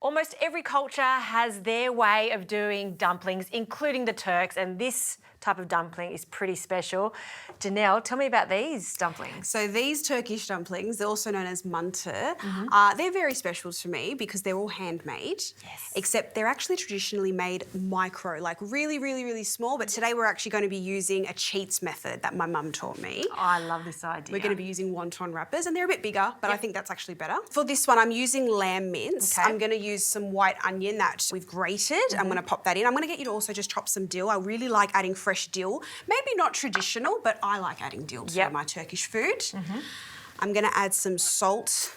Almost every culture has their way of doing dumplings, including the Turks, and this type of dumpling is pretty special. Janelle, tell me about these dumplings. So these Turkish dumplings, they're also known as Manti, they're very special to me because they're all handmade. Yes. Except they're actually traditionally made micro, like really, really, really small. But today we're actually going to be using a cheats method that my mum taught me. Oh, I love this idea. We're going to be using wonton wrappers, and they're a bit bigger, but I think that's actually better. For this one, I'm using lamb mince. Okay. I'm going to use some white onion that we've grated. I'm going to pop that in. I'm going to get you to also just chop some dill. I really like adding fresh dill. Maybe not traditional, but I like adding dill to my Turkish food. I'm going to add some salt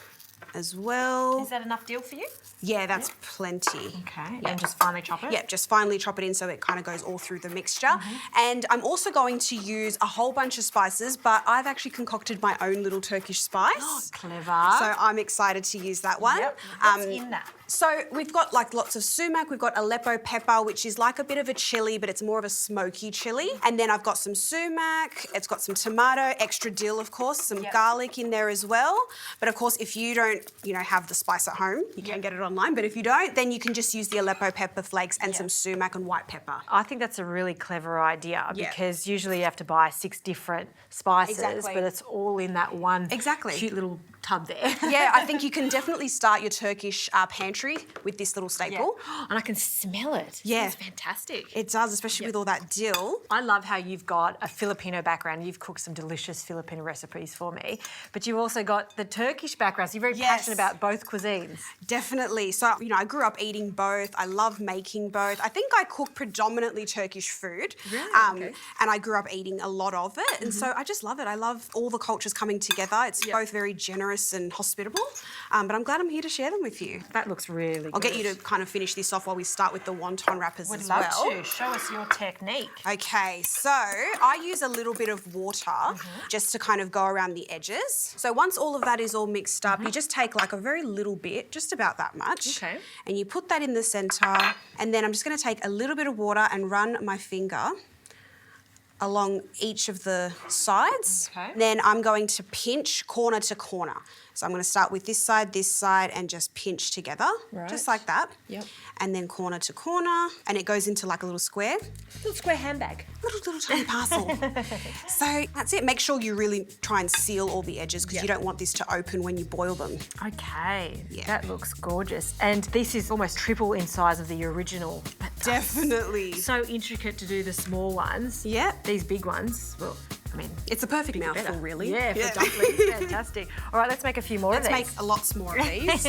as well. Is that enough dill for you? Yeah, that's plenty. Okay, and just finely chop it? Yep, just finely chop it in so it kind of goes all through the mixture. And I'm also going to use a whole bunch of spices, but I've actually concocted my own little Turkish spice. Oh, clever. So I'm excited to use that one. Yep. What's in that? So we've got like lots of sumac, we've got Aleppo pepper, which is like a bit of a chili, but it's more of a smoky chili. And then I've got some sumac, it's got some tomato, extra dill, of course, some garlic in there as well. But of course, if you don't, have the spice at home, you can get it online. But if you don't, then you can just use the Aleppo pepper flakes and some sumac and white pepper. I think that's a really clever idea because usually you have to buy 6 different spices, but it's all in that one cute little tub there. Yeah, I think you can definitely start your Turkish pantry with this little staple. Yeah. And I can smell it. Yeah. It's fantastic. It does, especially with all that dill. I love how you've got a Filipino background. You've cooked some delicious Filipino recipes for me, but you've also got the Turkish background. So you're very passionate about both cuisines. Definitely. So, I grew up eating both. I love making both. I think I cook predominantly Turkish food. Really? And I grew up eating a lot of it. And so I just love it. I love all the cultures coming together. It's both very generous and hospitable. But I'm glad I'm here to share them with you. That looks really good. I'll get you to kind of finish this off while we start with the wonton wrappers as well. Would love to. Show us your technique. Okay, so I use a little bit of water just to kind of go around the edges. So once all of that is all mixed up, you just take like a very little bit, just about that much. Okay. And you put that in the centre, and then I'm just going to take a little bit of water and run my finger along each of the sides. Okay. Then I'm going to pinch corner to corner. So I'm going to start with this side, and just pinch together, just like that. Yep. And then corner to corner, and it goes into like a little square. Little square handbag. Little tiny parcel. So that's it. Make sure you really try and seal all the edges because you don't want this to open when you boil them. Okay, that looks gorgeous. And this is almost triple in size of the original. Definitely. So intricate to do the small ones. Yeah. These big ones, well, I mean, it's a perfect mouthful, really. Yeah, for dumplings. Fantastic. All right, let's make a few more of these. Let's make lots more of these.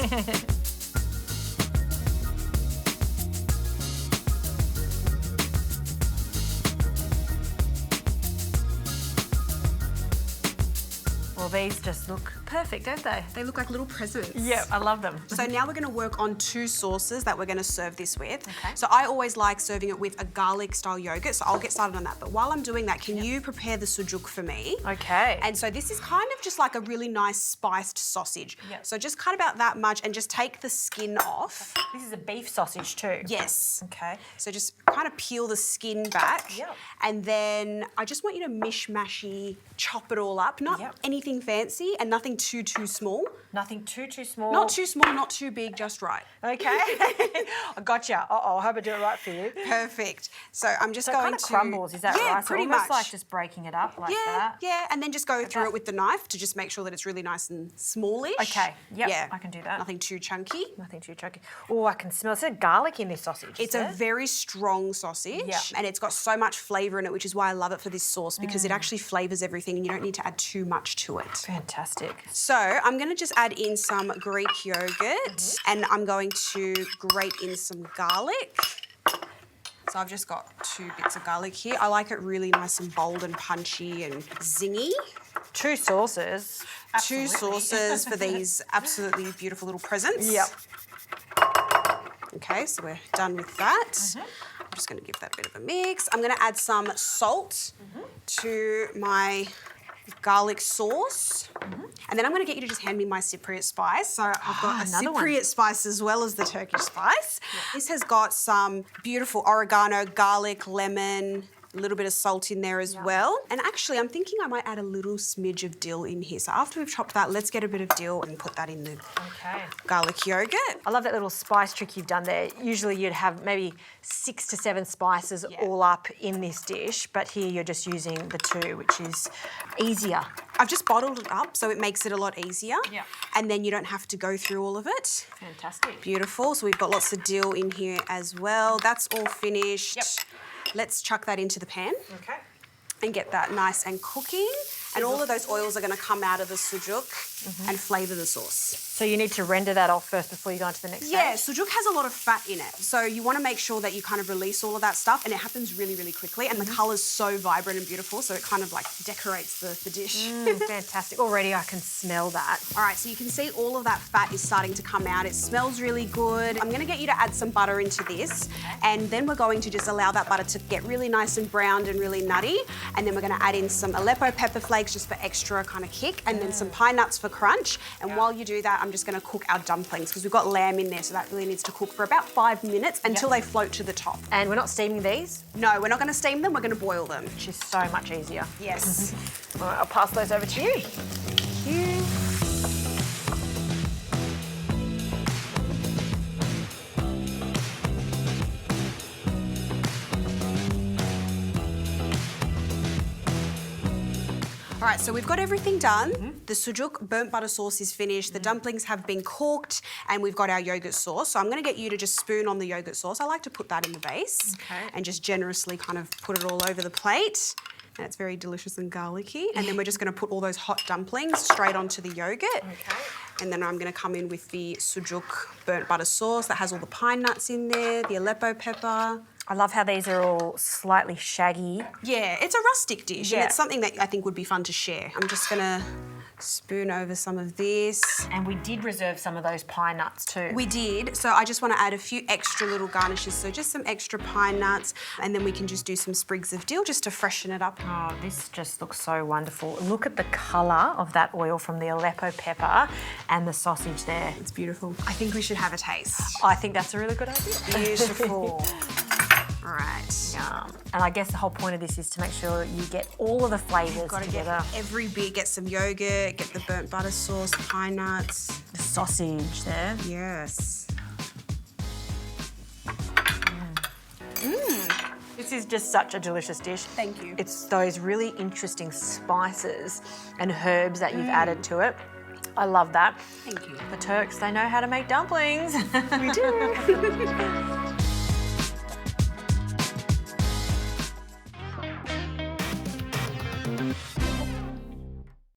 Well, these just look perfect, don't they? They look like little presents. Yeah, I love them. So now we're going to work on 2 sauces that we're going to serve this with. Okay. So I always like serving it with a garlic style yogurt, so I'll get started on that. But while I'm doing that, can you prepare the sucuk for me? Okay. And so this is kind of just like a really nice spiced sausage. Yep. So just cut about that much and just take the skin off. This is a beef sausage too. Yes. Okay. So just kind of peel the skin back. Yep. And then I just want you to mish-mashy, chop it all up. Not anything fancy and nothing too small. Nothing too small. Not too small, not too big, just right. Okay. I gotcha. I hope I do it right for you. Perfect. So I'm just going kind of crumbles, is that right? Yeah, So pretty almost much. like just breaking it up like that. Yeah, and then just go through it with the knife to just make sure that it's really nice and smallish. Okay, yep, Yeah. I can do that. Nothing too chunky. Nothing too chunky. Oh, I can smell. Is there garlic in this sausage? It's a very strong sausage and it's got so much flavour in it, which is why I love it for this sauce because it actually flavours everything and you don't need to add too much to it. Fantastic. So I'm going to just add in some Greek yogurt and I'm going to grate in some garlic. So I've just got 2 bits of garlic here. I like it really nice and bold and punchy and zingy. 2 sauces. Absolutely. 2 sauces for these absolutely beautiful little presents. Yep. Okay, so we're done with that. I'm just going to give that a bit of a mix. I'm going to add some salt to my garlic sauce. And then I'm going to get you to just hand me my Cypriot spice. So I've got a Cypriot spice as well as the Turkish spice. This has got some beautiful oregano, garlic, lemon, A little bit of salt in there as well. And actually, I'm thinking I might add a little smidge of dill in here. So after we've chopped that, let's get a bit of dill and put that in the garlic yogurt. I love that little spice trick you've done there. Usually you'd have maybe 6 to 7 spices all up in this dish, but here you're just using the 2, which is easier. I've just bottled it up, so it makes it a lot easier. Yeah. And then you don't have to go through all of it. Fantastic. Beautiful. So we've got lots of dill in here as well. That's all finished. Yep. Let's chuck that into the pan. Okay. And get that nice and cooking. And all of those oils are going to come out of the sujuk and flavour the sauce. So you need to render that off first before you go on to the next Yeah, stage? sujuk has a lot of fat in it. So you want to make sure that you kind of release all of that stuff, and it happens really, really quickly. And the colour's so vibrant and beautiful, so it kind of like decorates the dish. Fantastic. Already I can smell that. All right, so you can see all of that fat is starting to come out. It smells really good. I'm going to get you to add some butter into this, and then we're going to just allow that butter to get really nice and browned and really nutty. And then we're going to add in some Aleppo pepper flakes just for extra kind of kick, and then some pine nuts for crunch. And while you do that, I'm just going to cook our dumplings because we've got lamb in there, so that really needs to cook for about 5 minutes until they float to the top. And we're not steaming these? No, we're not going to steam them, we're going to boil them. Which is so much easier. Yes. All right, I'll pass those over to you. Thank you. All right, so we've got everything done. The sujuk burnt butter sauce is finished. The dumplings have been cooked, and we've got our yogurt sauce. So I'm going to get you to just spoon on the yogurt sauce. I like to put that in the base and just generously kind of put it all over the plate. And it's very delicious and garlicky. And then we're just going to put all those hot dumplings straight onto the yogurt. Okay. And then I'm going to come in with the sujuk burnt butter sauce that has all the pine nuts in there, the Aleppo pepper. I love how these are all slightly shaggy. Yeah, it's a rustic dish, and Yeah. it's something that I think would be fun to share. I'm just going to spoon over some of this. And we did reserve some of those pine nuts too. We did, so I just want to add a few extra little garnishes, so just some extra pine nuts, and then we can just do some sprigs of dill just to freshen it up. Oh, this just looks so wonderful. Look at the colour of that oil from the Aleppo pepper and the sausage there. It's beautiful. I think we should have a taste. I think that's a really good idea. Beautiful. All right. Yum. And I guess the whole point of this is to make sure you get all of the flavours Got to together. get every bit, get some yogurt, get the burnt butter sauce, pine nuts. The sausage there. Yes. This is just such a delicious dish. Thank you. It's those really interesting spices and herbs that you've added to it. I love that. Thank you. The Turks, they know how to make dumplings. We do.